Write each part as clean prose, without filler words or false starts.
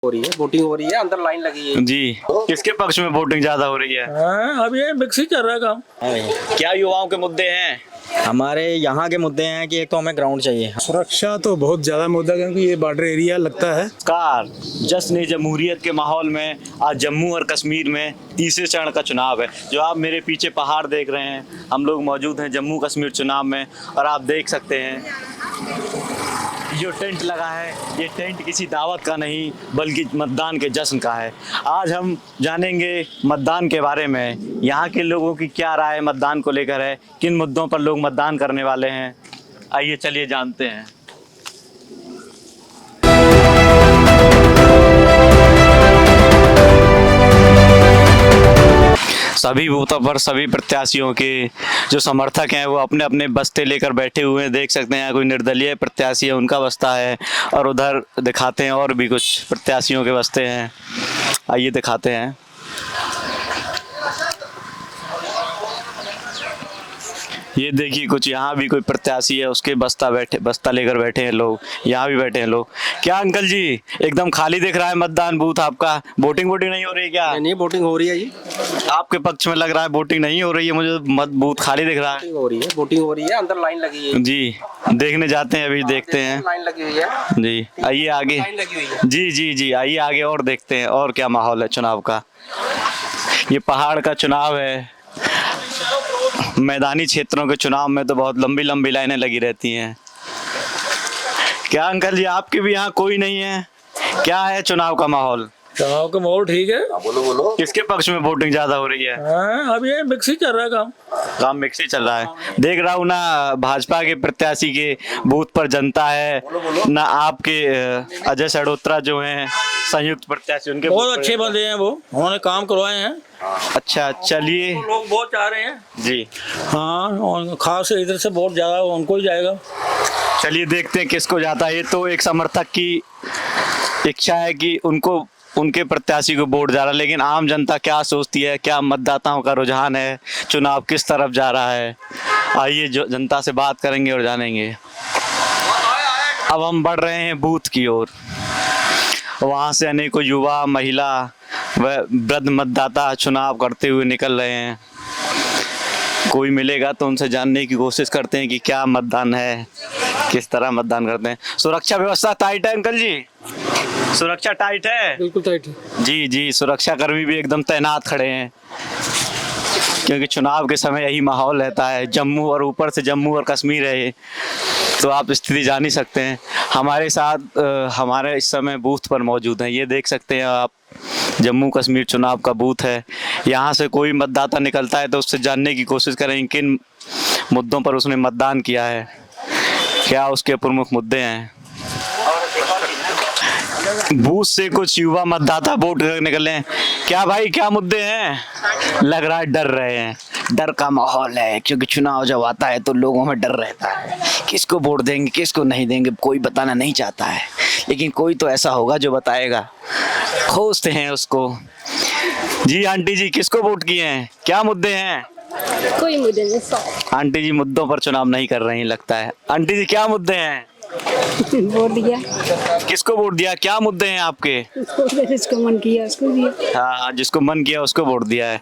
हो रही है, वोटिंग हो रही है, अंदर लाइन लगी है जी। किसके पक्ष में वोटिंग ज्यादा हो रही है? हाँ, अब ये मिक्स ही कर रहा है काम। क्या युवाओं के मुद्दे हैं? हमारे यहाँ के मुद्दे हैं कि एक तो हमें ग्राउंड चाहिए। सुरक्षा तो बहुत ज़्यादा मुद्दा, क्योंकि ये बॉर्डर एरिया लगता है। कार जश्न जमहूरियत के माहौल में आज जम्मू और कश्मीर में तीसरे चरण का चुनाव है। जो आप मेरे पीछे पहाड़ देख रहे हैं, हम लोग मौजूद हैं जम्मू कश्मीर चुनाव में। और आप देख सकते हैं जो टेंट लगा है, ये टेंट किसी दावत का नहीं बल्कि मतदान के जश्न का है। आज हम जानेंगे मतदान के बारे में, यहाँ के लोगों की क्या राय मतदान को लेकर है, किन मुद्दों पर लोग मतदान करने वाले हैं। आइए चलिए जानते हैं। सभी बूथों पर सभी प्रत्याशियों के जो समर्थक हैं वो अपने अपने बस्ते लेकर बैठे हुए हैं। देख सकते हैं कोई निर्दलीय प्रत्याशी है, उनका बस्ता है, और उधर दिखाते हैं और भी कुछ प्रत्याशियों के बस्ते हैं। आइए दिखाते हैं। ये देखिए कुछ यहाँ भी कोई प्रत्याशी है, उसके बस्ता लेकर बैठे हैं लोग। यहाँ भी बैठे हैं लोग। क्या अंकल जी, एकदम खाली दिख रहा है मतदान बूथ आपका? वोटिंग नहीं हो रही है क्या? नहीं, वोटिंग हो रही है जी। आपके पक्ष में लग रहा है वोटिंग नहीं हो रही है, मुझे मत बूथ खाली दिख रहा है। हो रही है, वोटिंग हो रही है, अंदर लाइन लगी है जी। देखने जाते हैं, अभी देखते हैं। लाइन लगी हुई है जी, आइए आगे। लाइन लगी हुई है। जी जी जी, आइए आगे और देखते हैं और क्या माहौल है चुनाव का। ये पहाड़ का चुनाव है। मैदानी क्षेत्रों के चुनाव में तो बहुत लंबी लंबी लाइनें लगी रहती हैं। क्या अंकल जी, आपके भी यहाँ कोई नहीं है? क्या है चुनाव का माहौल? चुनाव का माहौल ठीक है। बोलो। किसके पक्ष में वोटिंग ज्यादा हो रही है? हाँ, अब ये मिक्स ही कर रहा है काम। मिक्स ही चल रहा है। देख रहा हूँ ना, भाजपा के प्रत्याशी के बूथ पर जनता है ना, आपके अजय सड़ोत्रा जो हैं संयुक्त प्रत्याशी, उनके बहुत अच्छे बंदे हैं, वो उन्होंने काम करवाए हैं। अच्छा, चलिए। लोग बहुत चाह रहे हैं जी हाँ, और खास इधर से बहुत ज्यादा उनको ही जाएगा। चलिए देखते हैं किसको जाता है। ये तो एक समर्थक की इच्छा है कि उनको उनके प्रत्याशी को वोट जा रहा है, लेकिन आम जनता क्या सोचती है, क्या मतदाताओं का रुझान है, चुनाव किस तरफ जा रहा है, आइए जो जनता से बात करेंगे और जानेंगे। अब हम बढ़ रहे हैं बूथ की ओर। वहाँ से अनेकों युवा, महिला व वृद्ध मतदाता चुनाव करते हुए निकल रहे हैं। कोई मिलेगा तो उनसे जानने की कोशिश करते हैं कि क्या मतदान है, किस तरह मतदान करते हैं। सुरक्षा व्यवस्था टाइट है अंकल जी? सुरक्षा टाइट है? बिल्कुल टाइट है जी जी, सुरक्षा कर्मी भी एकदम तैनात खड़े हैं, क्योंकि चुनाव के समय यही माहौल रहता है। जम्मू और ऊपर से जम्मू और कश्मीर है ये, तो आप स्थिति जान ही सकते हैं। हमारे साथ हमारे इस समय बूथ पर मौजूद हैं। ये देख सकते हैं आप, जम्मू कश्मीर चुनाव का बूथ है। यहाँ से कोई मतदाता निकलता है तो उससे जानने की कोशिश करें किन मुद्दों पर उसने मतदान किया है, क्या उसके प्रमुख मुद्दे हैं। बूथ से कुछ युवा मतदाता वोट निकले। क्या भाई, क्या मुद्दे हैं? लग रहा है डर रहे हैं। डर का माहौल है, क्योंकि चुनाव जब आता है तो लोगों में डर रहता है, किसको वोट देंगे किसको नहीं देंगे, कोई बताना नहीं चाहता है, लेकिन कोई तो ऐसा होगा जो बताएगा। खोजते हैं उसको। जी आंटी जी, किसको वोट किए हैं? क्या मुद्दे हैं? कोई मुद्दे नहीं। आंटी जी मुद्दों पर चुनाव नहीं कर रही लगता है। आंटी जी, क्या मुद्दे हैं? वोट दिया। किसको वोट दिया? क्या मुद्दे हैं आपके? जिसको मन किया उसको दिया। हाँ, जिसको मन किया उसको वोट दिया है।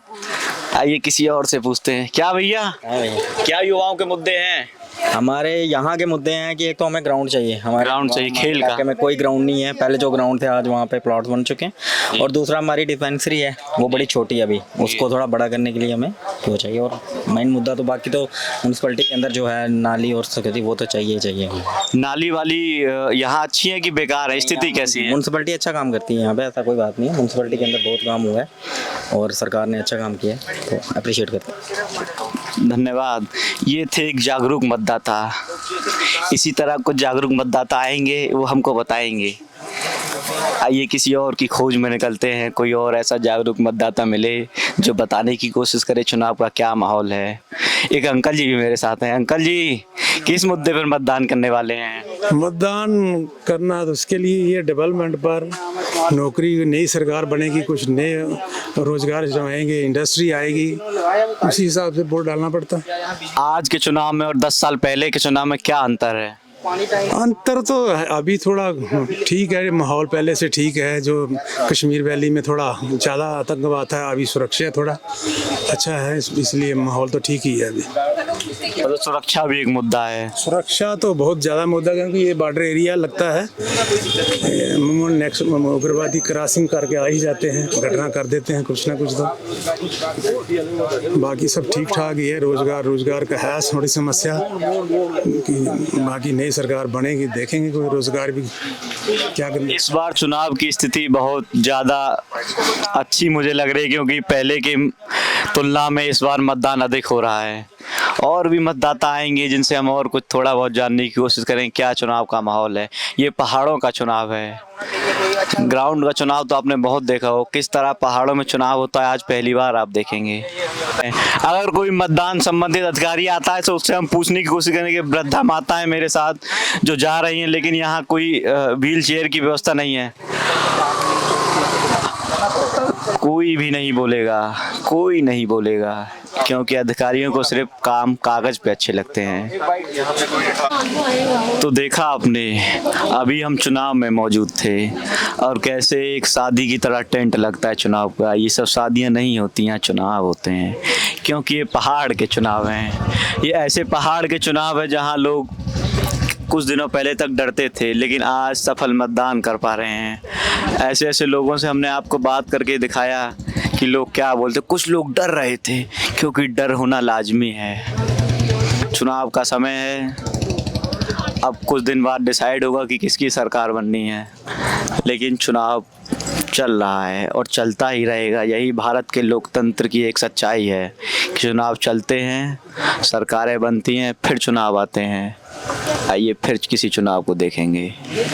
आइए किसी और से पूछते हैं। क्या भैया, क्या युवाओं के मुद्दे हैं? हमारे यहाँ के मुद्दे हैं कि एक तो हमें ग्राउंड चाहिए। हमारे ग्राउंड चाहिए, खेल का। में कोई ग्राउंड नहीं है। पहले जो ग्राउंड थे आज वहाँ पे प्लॉट बन चुके हैं। और दूसरा हमारी डिस्पेंसरी है, वो बड़ी छोटी है अभी, उसको थोड़ा बड़ा करने के लिए हमें वो चाहिए। और मेन मुद्दा तो बाकी तो म्यूनसिपलिटी के अंदर जो है नाली और सफेदी, वो तो चाहिए ही चाहिए। नाली वाली यहाँ अच्छी है कि बेकार है? स्थिति कैसी है? म्यूनसिपलिटी अच्छा काम करती है यहाँ पे, ऐसा कोई बात नहीं है। म्यूनसिपलिटी के अंदर बहुत काम हुआ है और सरकार ने अच्छा काम किया है, तो अप्रिशिएट करते हैं। धन्यवाद। ये थे एक जागरूक मतदाता। इसी तरह कुछ जागरूक मतदाता आएंगे, वो हमको बताएंगे। आइए किसी और की खोज में निकलते हैं, कोई और ऐसा जागरूक मतदाता मिले जो बताने की कोशिश करे चुनाव का क्या माहौल है। एक अंकल जी भी मेरे साथ हैं। अंकल जी, किस मुद्दे पर मतदान करने वाले हैं? मतदान करना तो उसके लिए ये डेवलपमेंट पर, नौकरी, नई सरकार बनेगी, कुछ नए रोजगार जो आएंगे, इंडस्ट्री आएगी, उसी हिसाब से वोट डालना पड़ता है। आज के चुनाव में और 10 साल पहले के चुनाव में क्या अंतर है? अंतर तो अभी थोड़ा ठीक है, माहौल पहले से ठीक है। जो कश्मीर वैली में थोड़ा ज़्यादा आतंकवाद था, अभी सुरक्षा थोड़ा अच्छा है, इसलिए माहौल तो ठीक ही है अभी। मतलब सुरक्षा भी एक मुद्दा है। सुरक्षा तो बहुत ज़्यादा मुद्दा, क्योंकि ये बॉर्डर एरिया लगता है, नेक्स्ट उग्रवादी क्रॉसिंग करके आ ही जाते हैं, घटना कर देते हैं कुछ ना कुछ। तो बाकी सब ठीक ठाक ही है। रोजगार का है थोड़ी समस्या, कि बाकी नई सरकार बनेगी, देखेंगे कोई रोजगार भी क्या करेंगे। इस बार चुनाव की स्थिति बहुत ज़्यादा अच्छी मुझे लग रही है, क्योंकि पहले की तुलना में इस बार मतदान अधिक हो रहा है। और भी मतदाता आएंगे जिनसे हम और कुछ थोड़ा बहुत जानने की कोशिश करें क्या चुनाव का माहौल है। ये पहाड़ों का चुनाव है, ग्राउंड का चुनाव तो आपने बहुत देखा हो, किस तरह पहाड़ों में चुनाव होता है आज पहली बार आप देखेंगे। अगर कोई मतदान संबंधित अधिकारी आता है तो उससे हम पूछने की कोशिश करेंगे कि वृद्धा माता है मेरे साथ जो जा रही हैं, लेकिन यहाँ कोई व्हील चेयर की व्यवस्था नहीं है। कोई भी नहीं बोलेगा, कोई नहीं बोलेगा, क्योंकि अधिकारियों को सिर्फ काम कागज पे अच्छे लगते हैं। तो देखा आपने, अभी हम चुनाव में मौजूद थे और कैसे एक शादी की तरह टेंट लगता है चुनाव का। ये सब शादियां नहीं होती हैं, चुनाव होते हैं, क्योंकि ये पहाड़ के चुनाव हैं। ये ऐसे पहाड़ के चुनाव है जहां लोग कुछ दिनों पहले तक डरते थे, लेकिन आज सफल मतदान कर पा रहे हैं। ऐसे ऐसे लोगों से हमने आपको बात करके दिखाया कि लोग क्या बोलते। कुछ लोग डर रहे थे, क्योंकि डर होना लाजमी है। चुनाव का समय है, अब कुछ दिन बाद डिसाइड होगा कि किसकी सरकार बननी है, लेकिन चुनाव चल रहा है और चलता ही रहेगा। यही भारत के लोकतंत्र की एक सच्चाई है कि चुनाव चलते हैं, सरकारें बनती हैं, फिर चुनाव आते हैं। आइए फिर किसी चुनाव को देखेंगे।